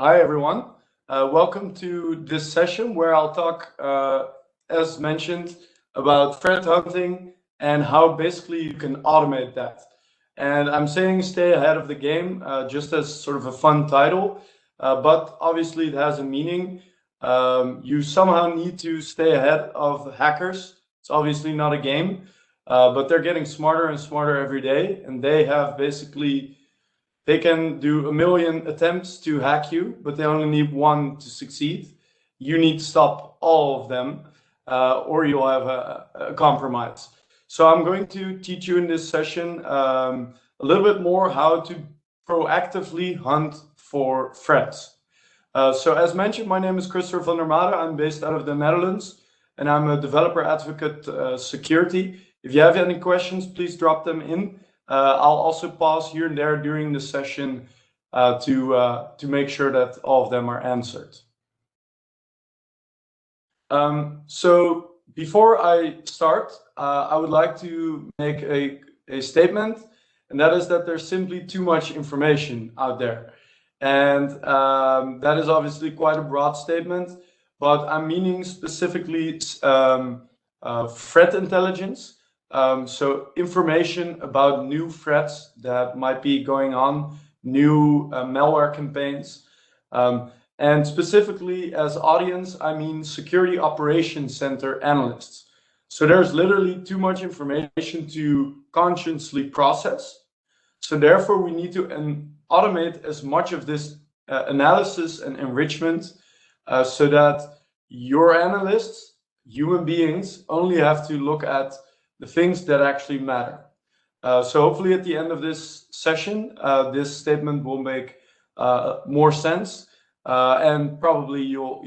Hi, everyone. Welcome to this session where I'll talk, as mentioned, about threat hunting and how basically you can automate that. And I'm saying stay ahead of the game, just as sort of a fun title, but obviously it has a meaning. You somehow need to stay ahead of hackers. It's obviously not a game, but they're getting smarter and smarter every day, and they can do a million attempts to hack you, but they only need one to succeed. You need to stop all of them, or you'll have a compromise. So I'm going to teach you in this session a little bit more how to proactively hunt for threats. So as mentioned, my name is Christopher van der Made. I'm based out of the Netherlands, and I'm a developer advocate security. If you have any questions, please drop them in. I'll also pause here and there during the session to make sure that all of them are answered. So before I start, I would like to make a statement, and that is that there's simply too much information out there. And that is obviously quite a broad statement, but I'm meaning specifically threat intelligence. So information about new threats that might be going on, new malware campaigns, and specifically as audience, I mean security operations center analysts. So there's literally too much information to consciously process. So therefore we need to automate as much of this analysis and enrichment so that your analysts, human beings, only have to look at the things that actually matter. So hopefully at the end of this session, this statement will make more sense, and probably you'll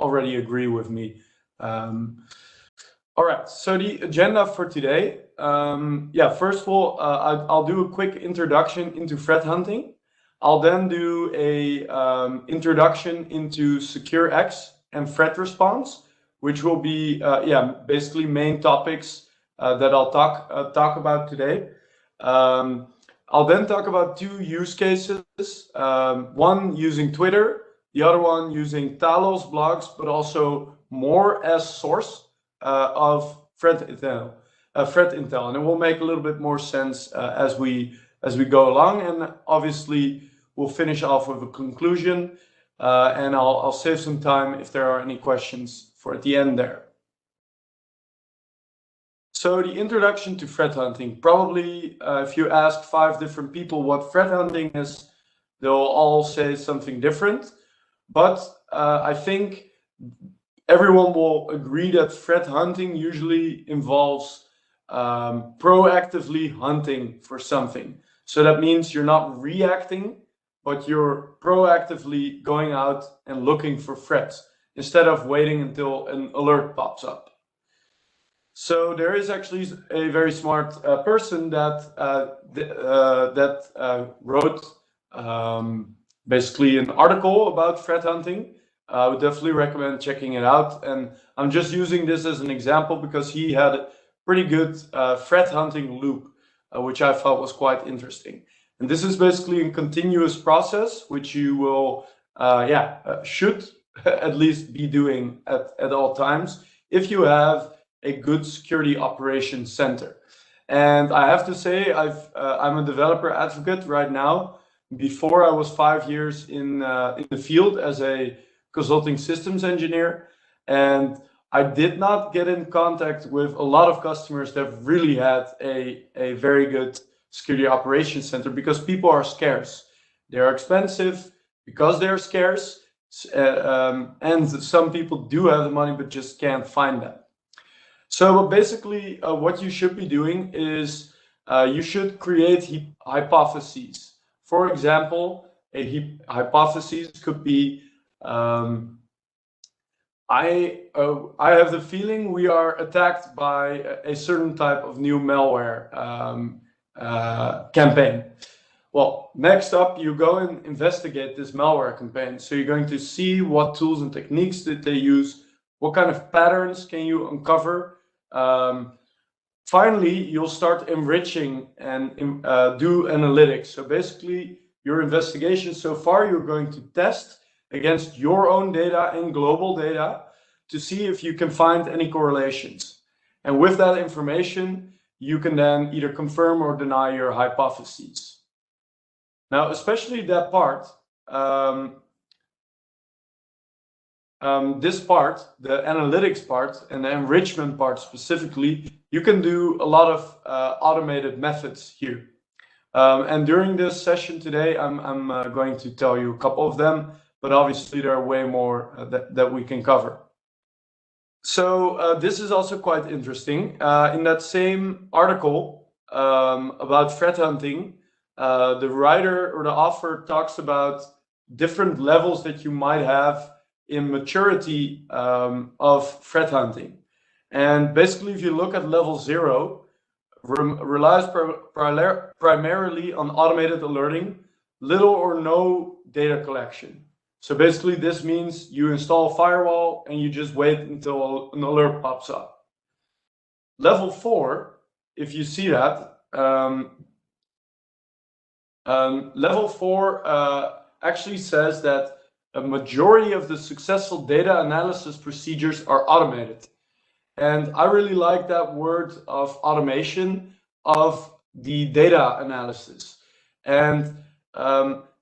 already agree with me. All right, so the agenda for today, first of all, I'll do a quick introduction into threat hunting. I'll then do a introduction into SecureX and threat response, which will be basically main topics that I'll talk about today. I'll then talk about two use cases, one using Twitter, the other one using Talos blogs, but also more as source of threat intel, and it will make a little bit more sense as we go along. And obviously, we'll finish off with a conclusion, and I'll save some time if there are any questions for at the end there. So the introduction to threat hunting, probably if you ask 5 different people what threat hunting is, they'll all say something different. But I think everyone will agree that threat hunting usually involves proactively hunting for something. So that means you're not reacting, but you're proactively going out and looking for threats instead of waiting until an alert pops up. So there is actually a very smart person that wrote basically an article about threat hunting. I would definitely recommend checking it out. And I'm just using this as an example because he had a pretty good threat hunting loop, which I thought was quite interesting. And this is basically a continuous process, which you will, should at least be doing at all times if you have a good security operations center. And I have to say, I'm a developer advocate right now. Before I was 5 years in the field as a consulting systems engineer, and I did not get in contact with a lot of customers that really had a very good security operations center because people are scarce. They're expensive because they're scarce, and some people do have the money but just can't find them. So basically what you should be doing is you should create hypotheses. For example, a hypothesis could be, I have the feeling we are attacked by a certain type of new malware campaign. Well, next up, you go and investigate this malware campaign. So you're going to see what tools and techniques did they use, what kind of patterns can you uncover. Finally, you'll start enriching and do analytics. So basically, your investigation so far, you're going to test against your own data and global data to see if you can find any correlations. And with that information, you can then either confirm or deny your hypotheses. Now, especially that part, this part, the analytics part and the enrichment part specifically, you can do a lot of automated methods here. And during this session today, I'm going to tell you a couple of them, but obviously there are way more that we can cover. So this is also quite interesting. In that same article about threat hunting, the writer or the author talks about different levels that you might have in maturity of threat hunting. And basically, if you look at level 0, relies primarily on automated alerting, little or no data collection. So basically, this means you install a firewall and you just wait until an alert pops up. Level 4, if you see that, level 4 actually says that a majority of the successful data analysis procedures are automated. And I really like that word of automation of the data analysis. And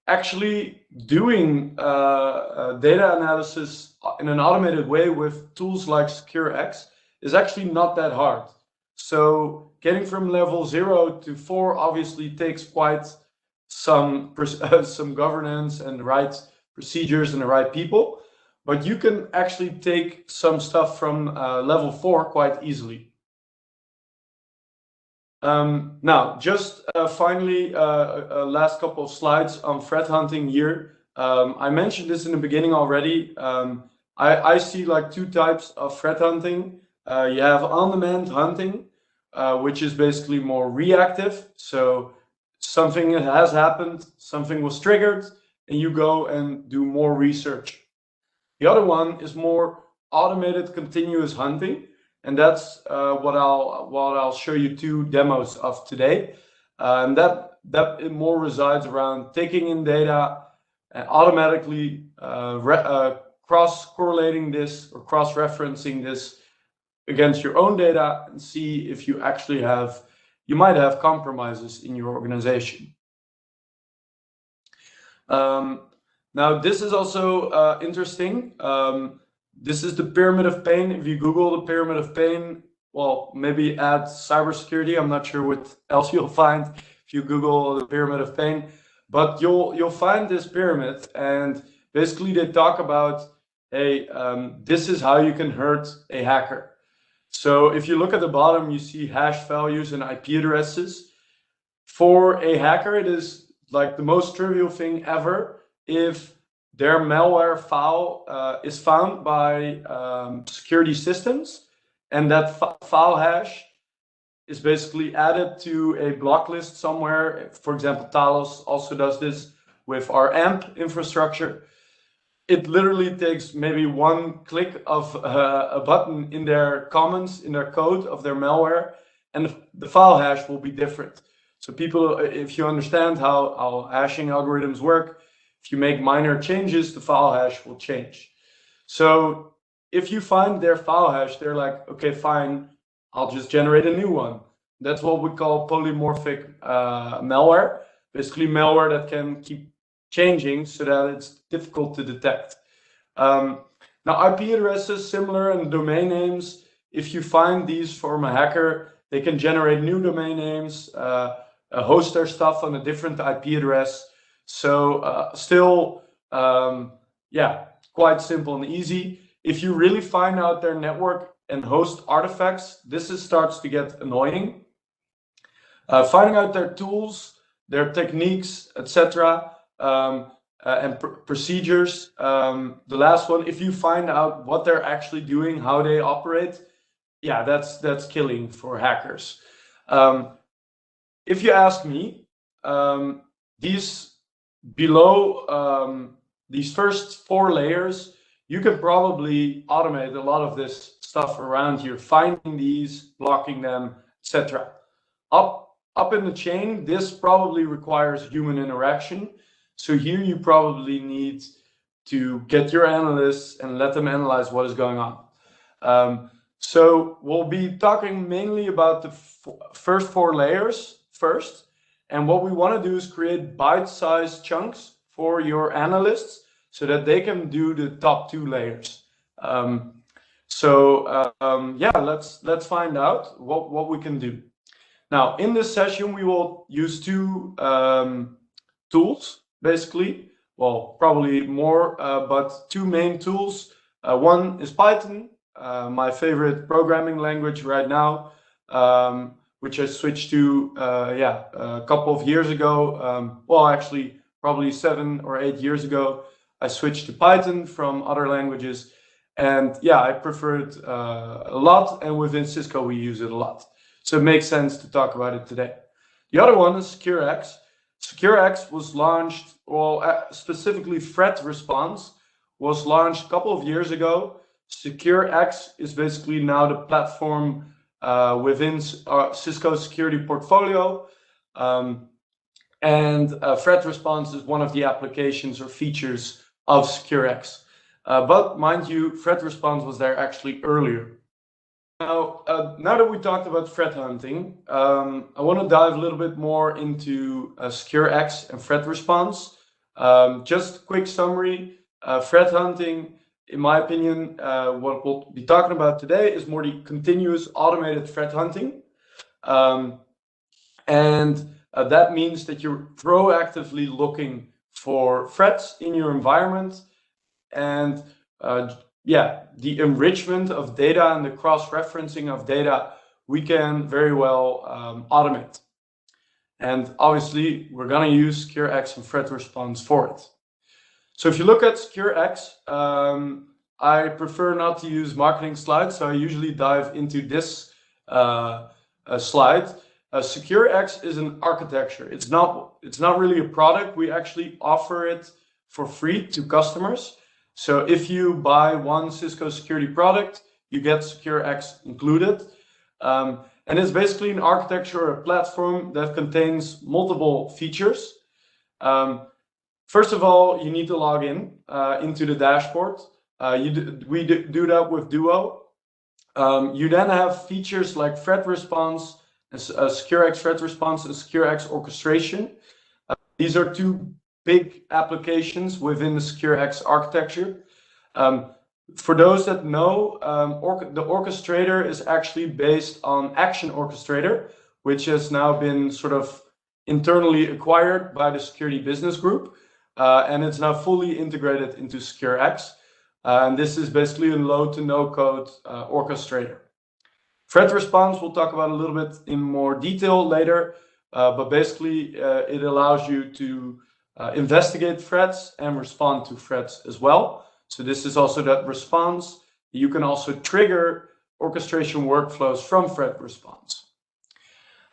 actually doing data analysis in an automated way with tools like SecureX is actually not that hard. So getting from level 0 to 4 obviously takes quite some governance and the right procedures and the right people, but you can actually take some stuff from level 4 quite easily. Now, just finally, last couple of slides on threat hunting here. I mentioned this in the beginning already. I see like 2 types of threat hunting. You have on-demand hunting, which is basically more reactive. So something has happened, something was triggered, and you go and do more research. The other one is more automated continuous hunting. And that's what I'll show you 2 demos of today. And that it more resides around taking in data and automatically cross-correlating this or cross-referencing this against your own data and see if you actually you might have compromises in your organization. Now, this is also interesting. This is the pyramid of pain. If you Google the pyramid of pain, well, maybe add cybersecurity. I'm not sure what else you'll find if you Google the pyramid of pain, but you'll find this pyramid, and basically they talk about this is how you can hurt a hacker. So if you look at the bottom, you see hash values and IP addresses. For a hacker, it is like the most trivial thing ever if their malware file is found by security systems, and that file hash is basically added to a block list somewhere. For example, Talos also does this with our AMP infrastructure. It literally takes maybe 1 click of a button in their comments, in their code of their malware, and the file hash will be different. So people, if you understand how hashing algorithms work, if you make minor changes, the file hash will change. So if you find their file hash, they're like, okay, fine, I'll just generate a new one. That's what we call polymorphic malware, basically malware that can keep changing so that it's difficult to detect. Now, IP addresses, similar, and domain names, if you find these from a hacker, they can generate new domain names, host their stuff on a different IP address. So still, yeah, quite simple and easy. If you really find out their network and host artifacts, this starts to get annoying. Finding out their tools, their techniques, etc., and procedures. The last one, if you find out what they're actually doing, how they operate, yeah, that's killing for hackers. If you ask me, these first 4 layers, you can probably automate a lot of this stuff around here, finding these, blocking them, etc. Up in the chain, this probably requires human interaction. So here you probably need to get your analysts and let them analyze what is going on. So we'll be talking mainly about the first 4 layers first. And what we want to do is create bite-sized chunks for your analysts so that they can do the top 2 layers. Yeah, let's find out what we can do. Now, in this session, we will use 2 tools, basically. Well, probably more, but 2 main tools. One is Python, my favorite programming language right now, which I switched to a couple of years ago. Well, actually, probably 7 or 8 years ago, I switched to Python from other languages. And yeah, I prefer it a lot. And within Cisco, we use it a lot. So it makes sense to talk about it today. The other one is SecureX. SecureX was launched, well, specifically threat response was launched a couple of years ago. SecureX is basically now the platform within our Cisco security portfolio. Threat response is one of the applications or features of SecureX. But mind you, threat response was there actually earlier. Now that we talked about threat hunting, I want to dive a little bit more into SecureX and threat response. Just a quick summary, threat hunting, in my opinion, what we'll be talking about today is more the continuous automated threat hunting. That means that you're proactively looking for threats in your environment and the enrichment of data and the cross-referencing of data, we can very well automate. And obviously, we're going to use SecureX and threat response for it. So if you look at SecureX, I prefer not to use marketing slides, so I usually dive into this slide. SecureX is an architecture. It's not really a product. We actually offer it for free to customers. So if you buy one Cisco security product, you get SecureX included. And it's basically an architecture or a platform that contains multiple features. First of all, you need to log in into the dashboard. We do that with Duo. You then have features like threat response, SecureX threat response, and SecureX orchestration. These are 2 big applications within the SecureX architecture. For those that know, the orchestrator is actually based on Action Orchestrator, which has now been sort of internally acquired by the security business group. And it's now fully integrated into SecureX. And this is basically a low to no code orchestrator. Threat response, we'll talk about a little bit in more detail later. But basically, it allows you to investigate threats and respond to threats as well. So this is also that response. You can also trigger orchestration workflows from threat response.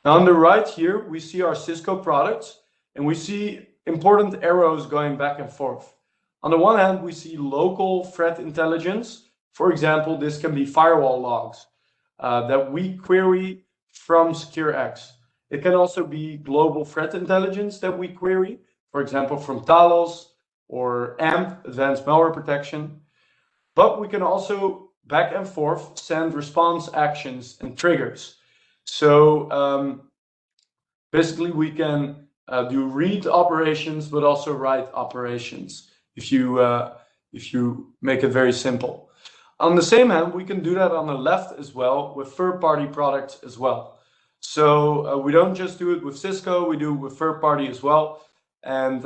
Now on the right here, we see our Cisco products, and we see important arrows going back and forth. On the one hand, we see local threat intelligence. For example, this can be firewall logs that we query from SecureX. It can also be global threat intelligence that we query, for example, from Talos or AMP, Advanced Malware Protection. But we can also back and forth send response actions and triggers. So basically, we can do read operations, but also write operations if you make it very simple. On the same hand, we can do that on the left as well with third-party products as well. So we don't just do it with Cisco, we do it with third-party as well. And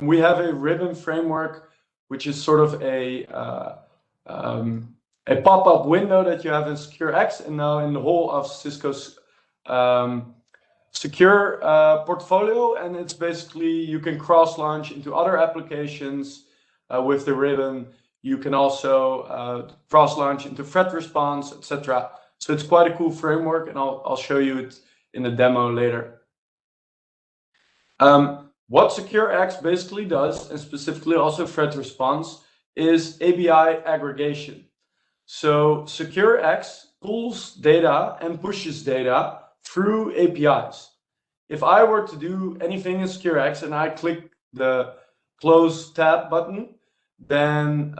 we have a ribbon framework, which is sort of a pop-up window that you have in SecureX and now in the whole of Cisco's secure portfolio. And it's basically, you can cross-launch into other applications with the ribbon. You can also cross-launch into threat response, etc. So it's quite a cool framework, and I'll show you it in the demo later. What SecureX basically does, and specifically also threat response, is API aggregation. So SecureX pulls data and pushes data through APIs. If I were to do anything in SecureX and I click the close tab button, then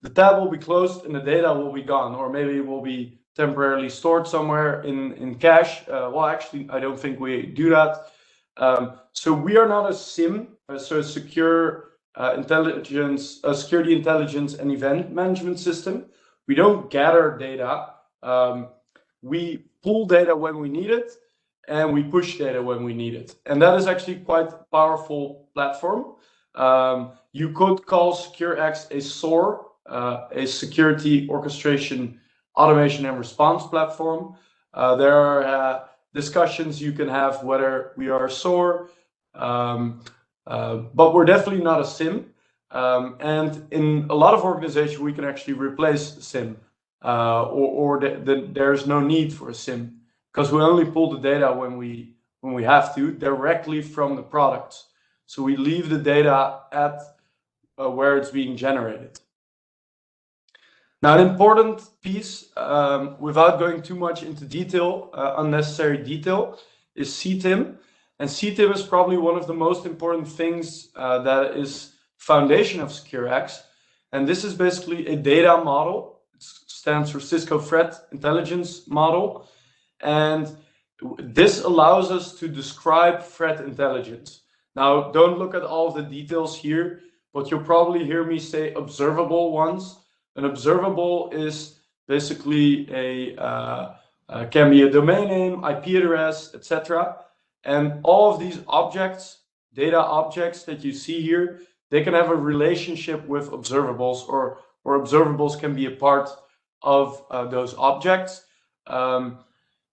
the tab will be closed and the data will be gone, or maybe it will be temporarily stored somewhere in cache. Well, actually, I don't think we do that. So we are not a SIM, so a secure security intelligence and event management system. We don't gather data. We pull data when we need it, and we push data when we need it. And that is actually quite a powerful platform. You could call SecureX a SOAR, a security orchestration, automation, and response platform. There are discussions you can have whether we are a SOAR, but we're definitely not a SIM. And in a lot of organizations, we can actually replace the SIM, or there's no need for a SIM, because we only pull the data when we have to, directly from the products. So we leave the data at where it's being generated. Now, an important piece, without going too much into detail, unnecessary detail, is CTIP. And CTIP is probably one of the most important things that is foundation of SecureX. And this is basically a data model. It stands for Cisco Threat Intelligence Model. And this allows us to describe threat intelligence. Now, don't look at all of the details here, but you'll probably hear me say observable ones. An observable is basically can be a domain name, IP address, etc. And all of these objects, data objects that you see here, they can have a relationship with observables, or observables can be a part of those objects.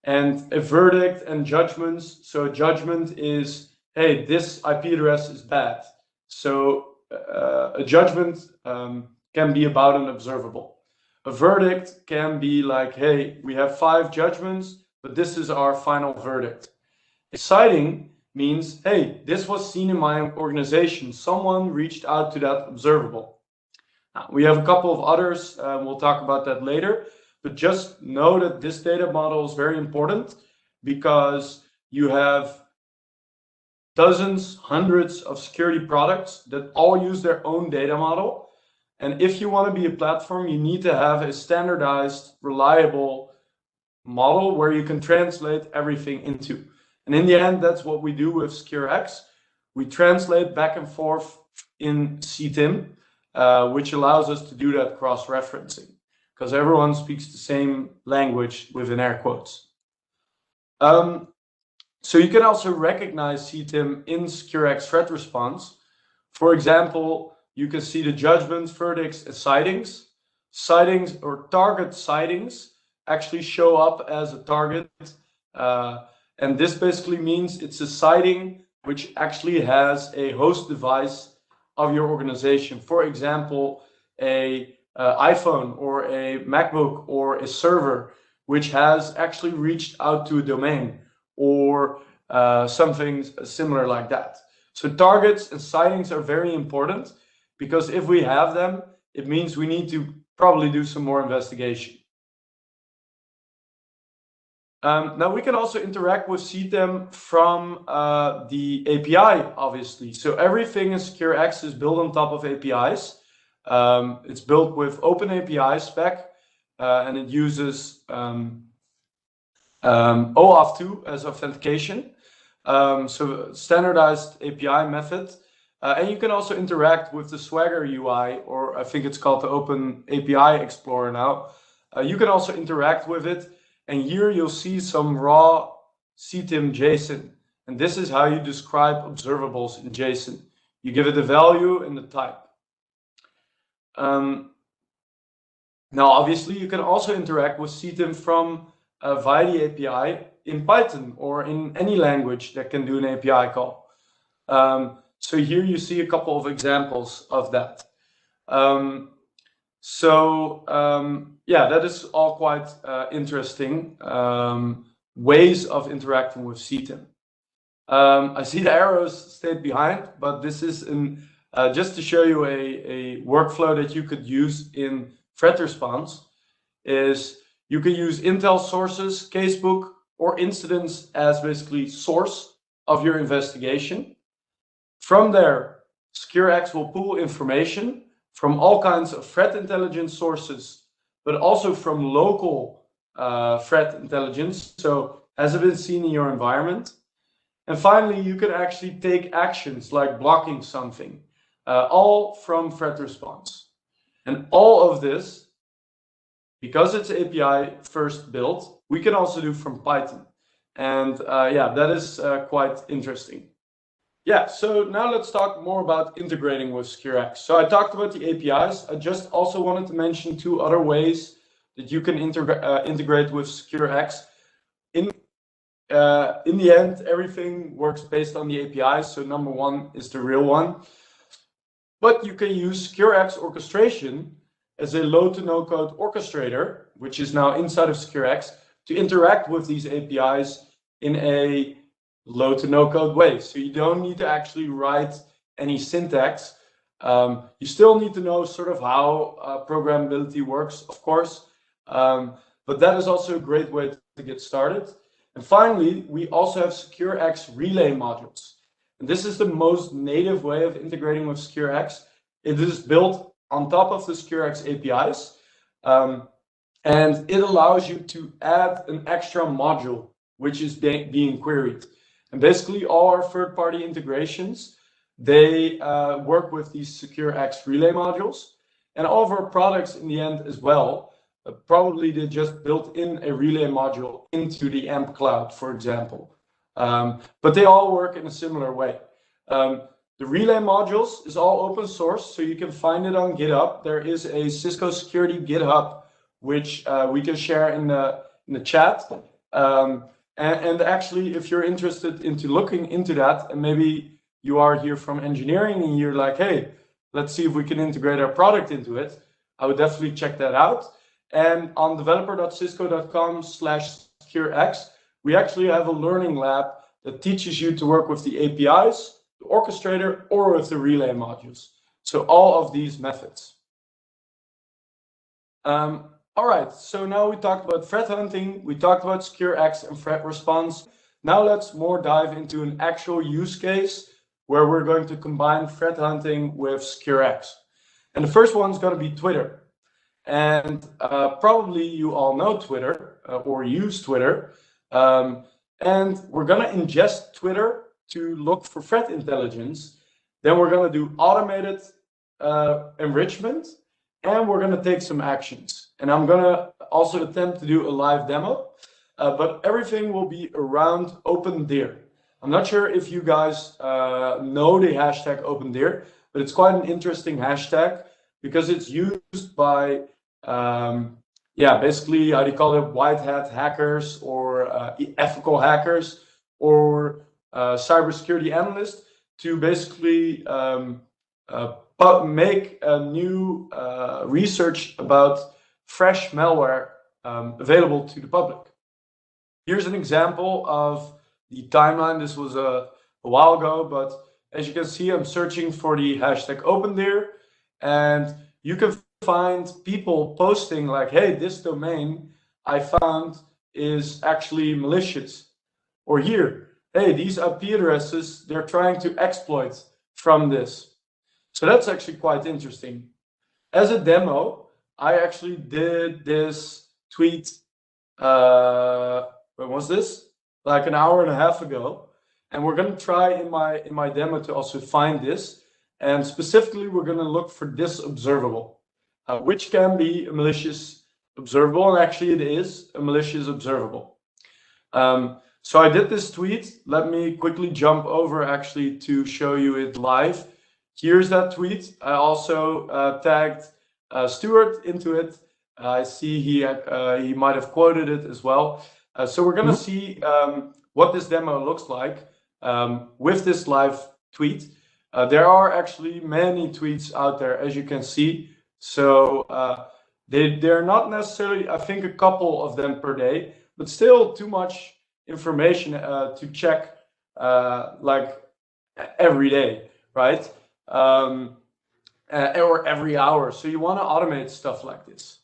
And a verdict and judgments. So a judgment is, hey, this IP address is bad. So a judgment can be about an observable. A verdict can be like, hey, we have 5 judgments, but this is our final verdict. A citing means, hey, this was seen in my organization. Someone reached out to that observable. Now, we have a couple of others. We'll talk about that later. But just know that this data model is very important, because you have dozens, hundreds of security products that all use their own data model. And if you want to be a platform, you need to have a standardized, reliable model where you can translate everything into. And in the end, that's what we do with SecureX. We translate back and forth in CTIP, which allows us to do that cross-referencing, because everyone speaks the same language within air quotes. So you can also recognize CTIP in SecureX threat response. For example, you can see the judgments, verdicts, and citings. Citings or target citings actually show up as a target. And this basically means it's a citing which actually has a host device of your organization. For example, a iPhone or a MacBook or a server which has actually reached out to a domain, or something similar like that. So targets and citings are very important, because if we have them, it means we need to probably do some more investigation. Now we can also interact with CTIP from the API, obviously. So everything in SecureX is built on top of APIs. It's built with Open API spec, and it uses OAuth 2 as authentication. So standardized API method. And you can also interact with the Swagger UI, or I think it's called the Open API Explorer now. You can also interact with it. And here you'll see some raw CTIP JSON. And this is how you describe observables in JSON. You give it the value and the type. Now, obviously, you can also interact with CTIP from via the API in Python or in any language that can do an API call. So here you see a couple of examples of that. Yeah, that is all quite interesting ways of interacting with CTIP. I see the arrows stayed behind, but this is just to show you a workflow that you could use in threat response. Is you can use Intel sources, Casebook, or incidents as basically source of your investigation. From there, SecureX will pull information from all kinds of threat intelligence sources, but also from local threat intelligence. So has it been seen in your environment? And finally, you can actually take actions like blocking something, all from threat response. And all of this, because it's API first built, we can also do from Python. And yeah, that is quite interesting. Yeah, so now let's talk more about integrating with SecureX. So I talked about the APIs. I just also wanted to mention two other ways that you can integrate with SecureX. In the end, everything works based on the APIs. So number one is the real one. But you can use SecureX orchestration as a low to no code orchestrator, which is now inside of SecureX, to interact with these APIs in a low to no code way. So you don't need to actually write any syntax. You still need to know sort of how programmability works, of course. But that is also a great way to get started. And finally, we also have SecureX relay modules. And this is the most native way of integrating with SecureX. It is built on top of the SecureX APIs. And it allows you to add an extra module, which is being queried. And basically all our third-party integrations, they work with these SecureX relay modules. And all of our products in the end as well, probably they just built in a relay module into the AMP cloud, for example. But they all work in a similar way. The relay modules is all open source, so you can find it on GitHub. There is a Cisco Security GitHub, which we can share in the chat. And actually, if you're interested into looking into that, and maybe you are here from engineering and you're like, hey, let's see if we can integrate our product into it, I would definitely check that out. And on developer.cisco.com/SecureX, we actually have a learning lab that teaches you to work with the APIs, the orchestrator, or with the relay modules. So all of these methods. All right, so now we talked about threat hunting, we talked about SecureX and threat response. Now let's more dive into an actual use case where we're going to combine threat hunting with SecureX. And the first one is going to be Twitter. And probably you all know Twitter or use Twitter. And we're going to ingest Twitter to look for threat intelligence. Then we're going to do automated enrichment, and we're going to take some actions. And I'm going to also attempt to do a live demo, but everything will be around OpenDeer. I'm not sure if you guys know the hashtag OpenDeer, but it's quite an interesting hashtag because it's used by, basically, how do you call it, white hat hackers or ethical hackers or cybersecurity analysts to basically make a new research about fresh malware available to the public. Here's an example of the timeline. This was a while ago, but as you can see, I'm searching for the hashtag OpenDeer, and you can find people posting like, hey, this domain I found is actually malicious. Or here, hey, these IP addresses, they're trying to exploit from this. So that's actually quite interesting. As a demo, I actually did this tweet, when was this? Like an hour and a half ago. And we're going to try in my demo to also find this. And specifically, we're going to look for this observable, which can be a malicious observable. And actually, it is a malicious observable. So I did this tweet. Let me quickly jump over actually to show you it live. Here's that tweet. I also tagged Stuart into it. I see he might have quoted it as well. So we're going to see what this demo looks like with this live tweet. There are actually many tweets out there, as you can see. So they're not necessarily, I think, a couple of them per day, but still too much information to check like every day, right? Or every hour. So you want to automate stuff like this.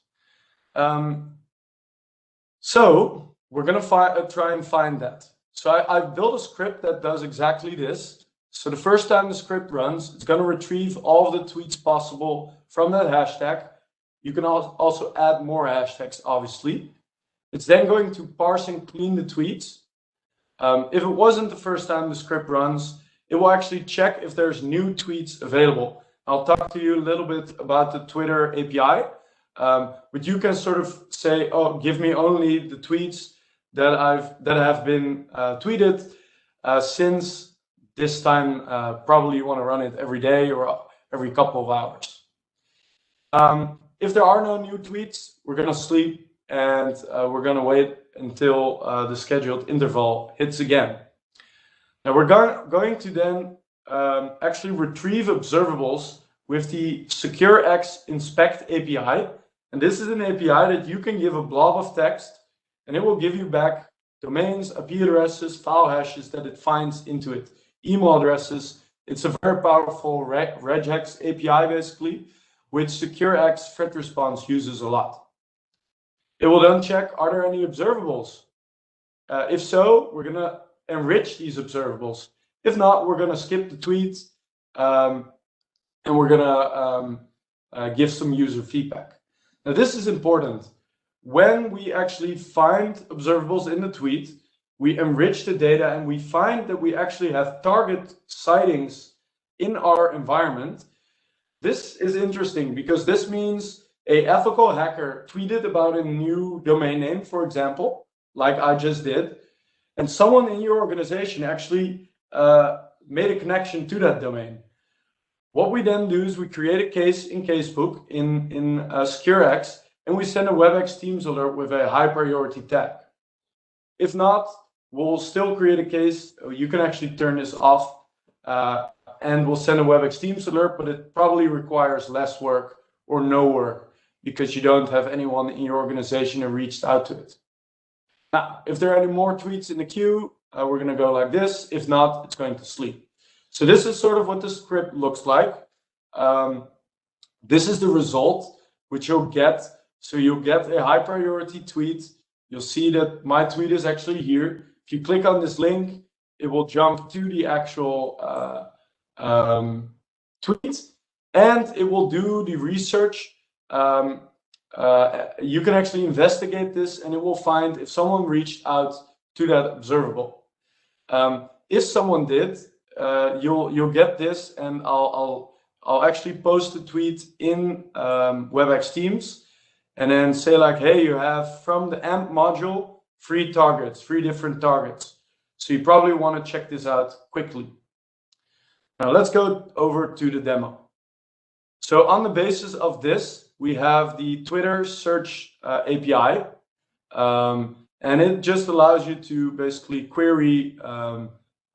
So we're going to try and find that. So I've built a script that does exactly this. So the first time the script runs, it's going to retrieve all of the tweets possible from that hashtag. You can also add more hashtags, obviously. It's then going to parse and clean the tweets. If it wasn't the first time the script runs, it will actually check if there's new tweets available. I'll talk to you a little bit about the Twitter API, but you can sort of say, oh, give me only the tweets that have been tweeted since this time. Probably you want to run it every day or every couple of hours. If there are no new tweets, we're going to sleep and we're going to wait until the scheduled interval hits again. Now we're going to then actually retrieve observables with the SecureX inspect API. And this is an API that you can give a blob of text and it will give you back domains, IP addresses, file hashes that it finds into it, email addresses. It's a very powerful regex API basically, which SecureX threat response uses a lot. It will then check, are there any observables? If so, we're going to enrich these observables. If not, we're going to skip the tweet and we're going to give some user feedback. Now, this is important. When we actually find observables in the tweet, we enrich the data and we find that we actually have target sightings in our environment. This is interesting because this means an ethical hacker tweeted about a new domain name, for example, like I just did, and someone in your organization actually made a connection to that domain. What we then do is we create a case in Casebook in SecureX, and we send a WebEx Teams alert with a high priority tag. If not, we'll still create a case. You can actually turn this off, and we'll send a WebEx Teams alert, but it probably requires less work or no work because you don't have anyone in your organization who reached out to it. Now, if there are any more tweets in the queue, we're going to go like this. If not, it's going to sleep. So this is sort of what the script looks like. This is the result which you'll get. So you'll get a high priority tweet. You'll see that my tweet is actually here. If you click on this link, it will jump to the actual tweet and it will do the research. You can actually investigate this and it will find if someone reached out to that observable. If someone did, you'll get this, and I'll actually post a tweet in WebEx Teams and then say like, hey, you have from the AMP module 3 targets, 3 different targets. So you probably want to check this out quickly. Now let's go over to the demo. So on the basis of this, we have the Twitter search API, and it just allows you to basically query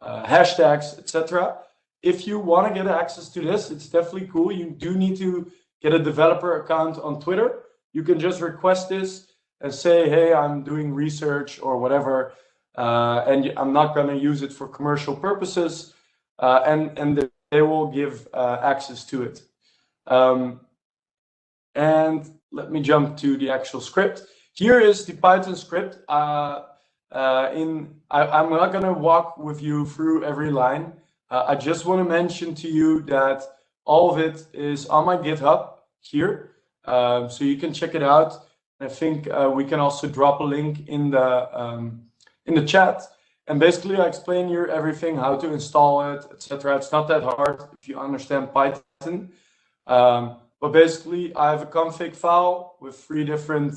hashtags, etc. If you want to get access to this, it's definitely cool. You do need to get a developer account on Twitter. You can just request this and say, hey, I'm doing research or whatever, and I'm not going to use it for commercial purposes, and they will give access to it. And let me jump to the actual script. Here is the Python script. I'm not going to walk with you through every line. I just want to mention to you that all of it is on my GitHub here, so you can check it out. I think we can also drop a link in the chat. And basically, I explain here everything, how to install it, etc. It's not that hard if you understand Python. But basically, I have a config file with 3 different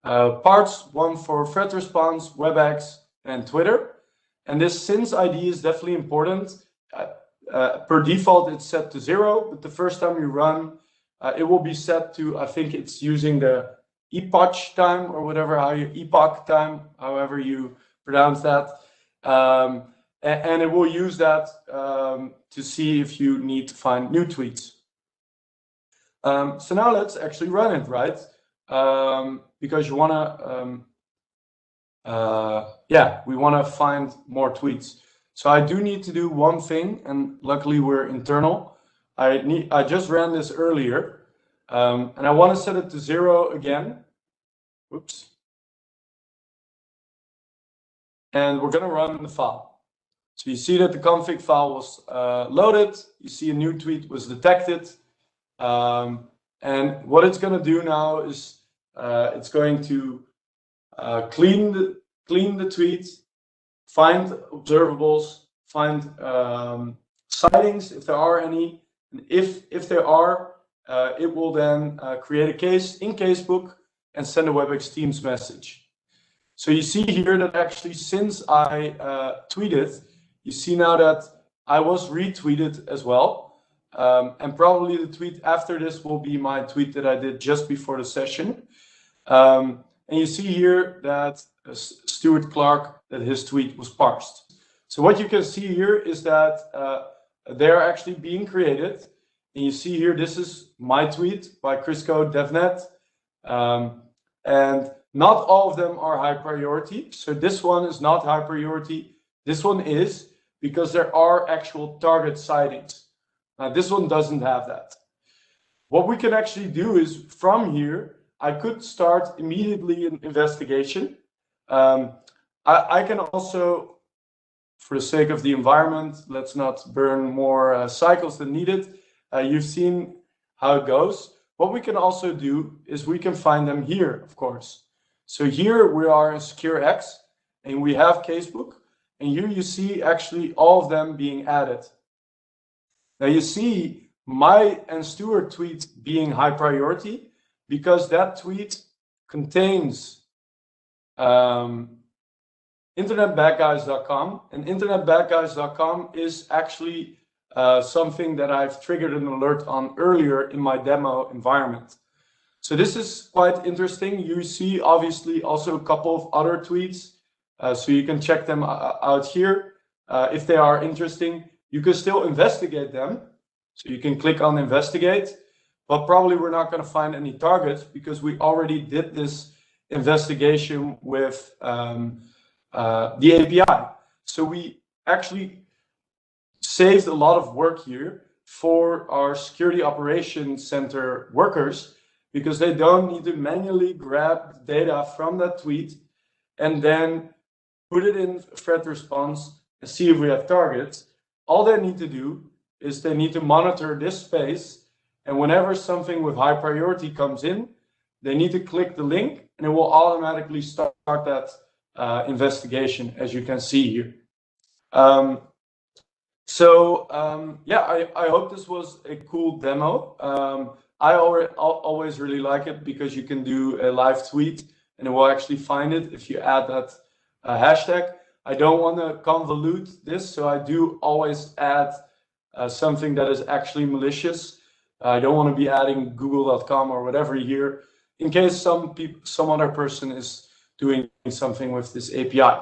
parts, one for threat response, WebEx, and Twitter. And this since ID is definitely important. Per default, it's set to 0, but the first time you run, it will be set to, I think it's using the epoch time or whatever, epoch time, however you pronounce that. And it will use that to see if you need to find new tweets. So now let's actually run it, right? Because you want to, we want to find more tweets. So I do need to do one thing, and luckily we're internal. I just ran this earlier, and I want to set it to 0 again. Oops. And we're going to run the file. So you see that the config file was loaded. You see a new tweet was detected. And what it's going to do now is it's going to clean the tweet, find observables, find sightings if there are any. And if there are, it will then create a case in Casebook and send a WebEx Teams message. So you see here that actually since I tweeted, you see now that I was retweeted as well. And probably the tweet after this will be my tweet that I did just before the session. And you see here that Stuart Clark, that his tweet was parsed. So what you can see here is that they're actually being created. And you see here, this is my tweet by Crisco DevNet. And not all of them are high priority. So this one is not high priority. This one is, because there are actual target sightings. This one doesn't have that. What we can actually do is from here, I could start immediately an investigation. I can also, for the sake of the environment, let's not burn more cycles than needed. You've seen how it goes. What we can also do is we can find them here, of course. So here we are in SecureX and we have Casebook. And here you see actually all of them being added. Now you see my and Stuart tweet being high priority because that tweet contains internetbadguys.com, and internetbadguys.com is actually something that I've triggered an alert on earlier in my demo environment. So this is quite interesting. You see obviously also a couple of other tweets, so you can check them out here. If they are interesting, you can still investigate them. So you can click on investigate, but probably we're not going to find any targets because we already did this investigation with the API. So we actually saved a lot of work here for our security operations center workers because they don't need to manually grab data from that tweet and then put it in threat response and see if we have targets. All they need to do is they need to monitor this space, and whenever something with high priority comes in, they need to click the link and it will automatically start that investigation, as you can see here. Yeah, I hope this was a cool demo. I always really like it because you can do a live tweet and it will actually find it if you add that hashtag. I don't want to convolute this, so I do always add something that is actually malicious. I don't want to be adding google.com or whatever here in case some other person is doing something with this API.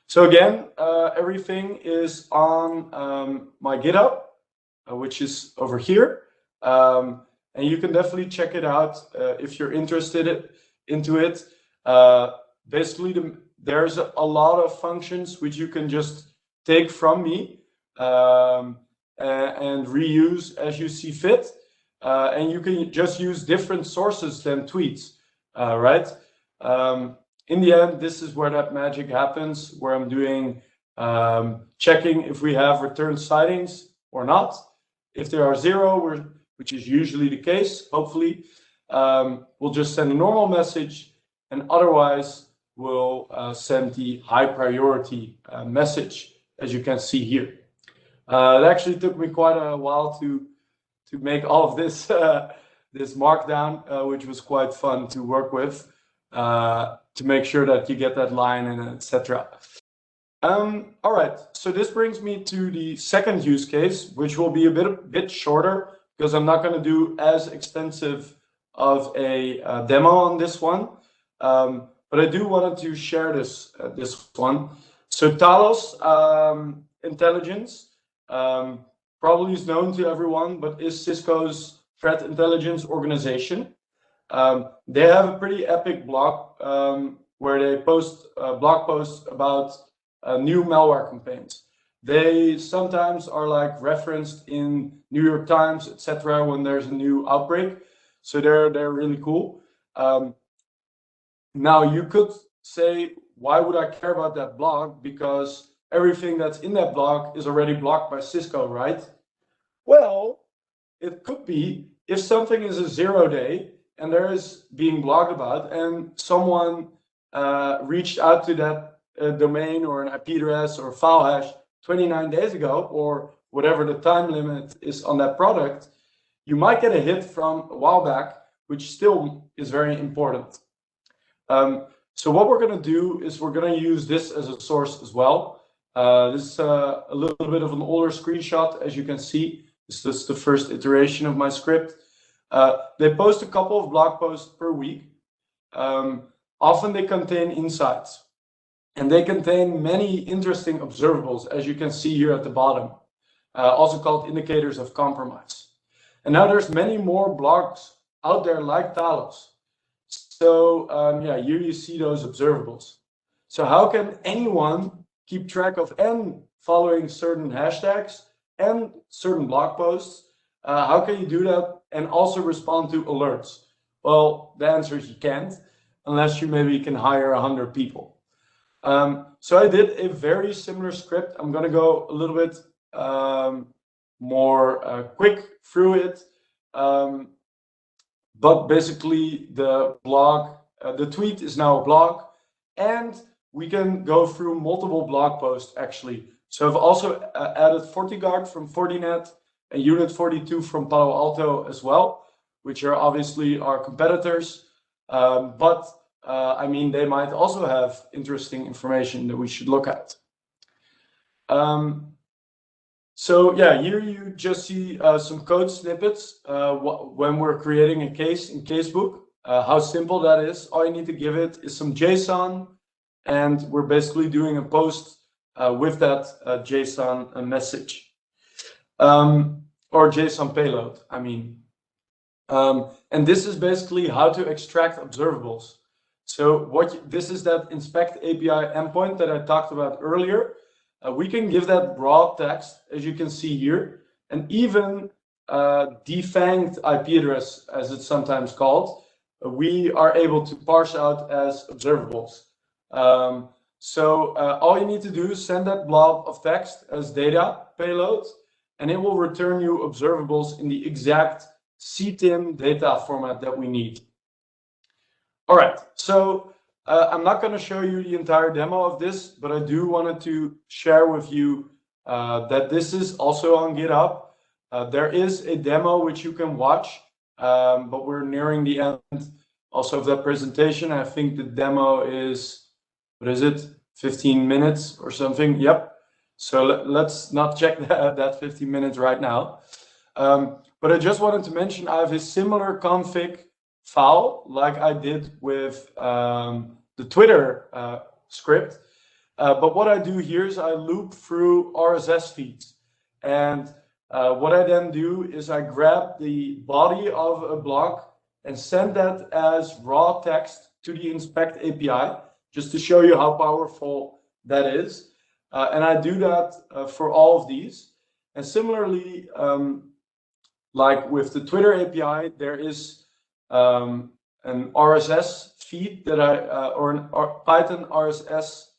So again, everything is on my GitHub, which is over here. And you can definitely check it out if you're interested into it. Basically, there's a lot of functions which you can just take from me and reuse as you see fit. And you can just use different sources than tweets, right? In the end, this is where that magic happens, where I'm doing checking if we have return sightings or not. If there are 0, which is usually the case, hopefully, we'll just send a normal message, and otherwise we'll send the high priority message, as you can see here. It actually took me quite a while to make all of this this markdown, which was quite fun to work with, to make sure that you get that line and etc. All right, so this brings me to the second use case, which will be a bit shorter because I'm not going to do as extensive of a demo on this one, but I do wanted to share this one. So Talos Intelligence probably is known to everyone, but is Cisco's threat intelligence organization. They have a pretty epic blog where they post blog posts about new malware campaigns. They sometimes are like referenced in New York Times, etc., when there's a new outbreak. So they're really cool. Now you could say, why would I care about that blog? Because everything that's in that block is already blocked by Cisco, right? Well, it could be if something is a 0-day and there is being blogged about, and someone reached out to that domain or an IP address or file hash 29 days ago, or whatever the time limit is on that product, you might get a hit from a while back, which still is very important. So what we're going to do is we're going to use this as a source as well. This is a little bit of an older screenshot, as you can see. This is the first iteration of my script. They post a couple of blog posts per week. Often they contain insights, and they contain many interesting observables, as you can see here at the bottom, also called indicators of compromise. And now there's many more blogs out there like Talos. So yeah, here you see those observables. So how can anyone keep track of and following certain hashtags and certain blog posts? How can you do that and also respond to alerts? Well, the answer is you can't, unless you maybe can hire 100 people. So I did a very similar script. I'm going to go a little bit more quick through it. But basically the blog, the tweet is now a blog, and we can go through multiple blog posts actually. So I've also added FortiGuard from Fortinet and Unit 42 from Palo Alto as well, which are obviously our competitors. But I mean, they might also have interesting information that we should look at. So yeah, here you just see some code snippets when we're creating a case in Casebook. How simple that is. All you need to give it is some JSON, and we're basically doing a post with that JSON message. Or JSON payload, I mean. And this is basically how to extract observables. So this is that inspect API endpoint that I talked about earlier. We can give that raw text, as you can see here, and even defanged IP address, as it's sometimes called, we are able to parse out as observables. So all you need to do is send that blob of text as data payload, and it will return you observables in the exact CTIP data format that we need. All right, so I'm not going to show you the entire demo of this, but I do wanted to share with you that this is also on GitHub. There is a demo which you can watch, but we're nearing the end also of that presentation. I think the demo is, what is it, 15 minutes or something? Yep. So let's not check that 15 minutes right now. But I just wanted to mention I have a similar config file like I did with the Twitter script. But what I do here is I loop through RSS feeds. And what I then do is I grab the body of a blog and send that as raw text to the inspect API, just to show you how powerful that is. And I do that for all of these. And similarly, like with the Twitter API, there is an RSS feed that or an Python RSS,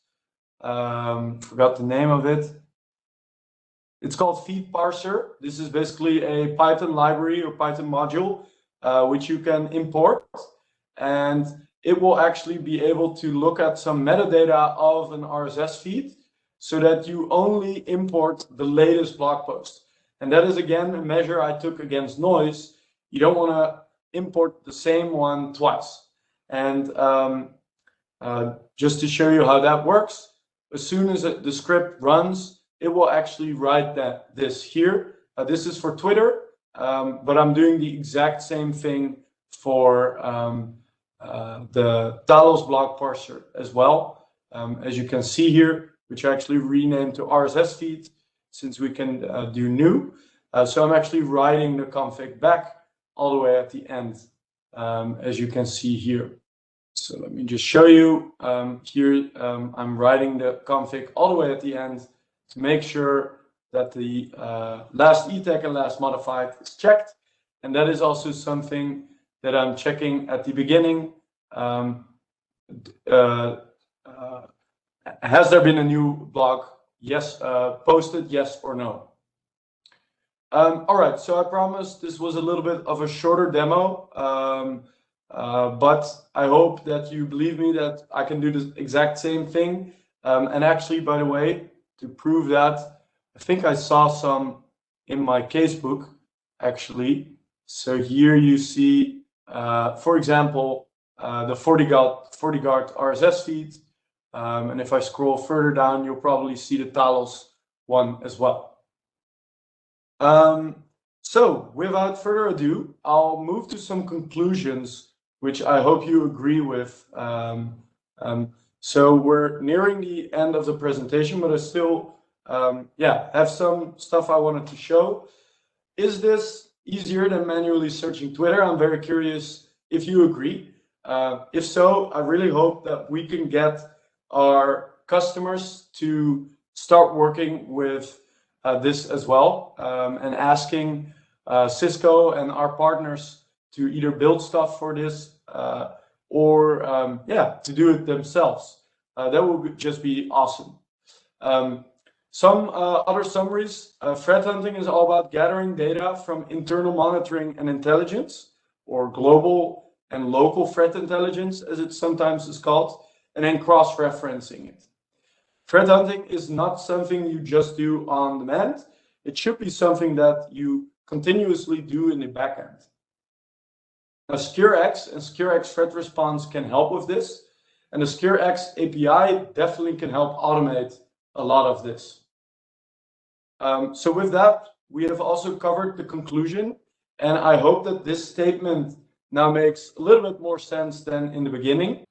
forgot the name of it. It's called feed parser. This is basically a Python library or Python module, which you can import, and it will actually be able to look at some metadata of an RSS feed so that you only import the latest blog post. And that is, again, a measure I took against noise. You don't want to import the same one twice. And just to show you how that works, as soon as the script runs, it will actually write this here. This is for Twitter, but I'm doing the exact same thing for the Talos blog parser as well, as you can see here, which I actually renamed to RSS feed, since we can do new. So I'm actually writing the config back all the way at the end, as you can see here. So let me just show you here. I'm writing the config all the way at the end to make sure that the last etag and last modified is checked. And that is also something that I'm checking at the beginning. Has there been a new blog yes, posted yes or no. All right, so I promised this was a little bit of a shorter demo, but I hope that you believe me that I can do the exact same thing. And actually, by the way, to prove that, I think I saw some in my casebook, actually. So here you see, for example, the FortiGuard RSS feed. And if I scroll further down, you'll probably see the Talos one as well. So without further ado, I'll move to some conclusions, which I hope you agree with. So we're nearing the end of the presentation, but I still have some stuff I wanted to show. Is this easier than manually searching Twitter? I'm very curious if you agree. If so, I really hope that we can get our customers to start working with this as well, and asking Cisco and our partners to either build stuff for this or to do it themselves. That would just be awesome. Some other summaries. Threat hunting is all about gathering data from internal monitoring and intelligence, or global and local threat intelligence, as it sometimes is called, and then cross-referencing it. Threat hunting is not something you just do on demand. It should be something that you continuously do in the backend. Now, SecureX and SecureX Threat Response can help with this, and the SecureX API definitely can help automate a lot of this. So with that, we have also covered the conclusion, and I hope that this statement now makes a little bit more sense than in the beginning.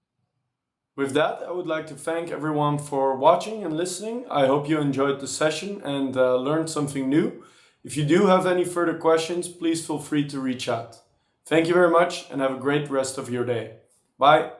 With that, I would like to thank everyone for watching and listening. I hope you enjoyed the session and learned something new. If you do have any further questions, please feel free to reach out. Thank you very much and have a great rest of your day. Bye.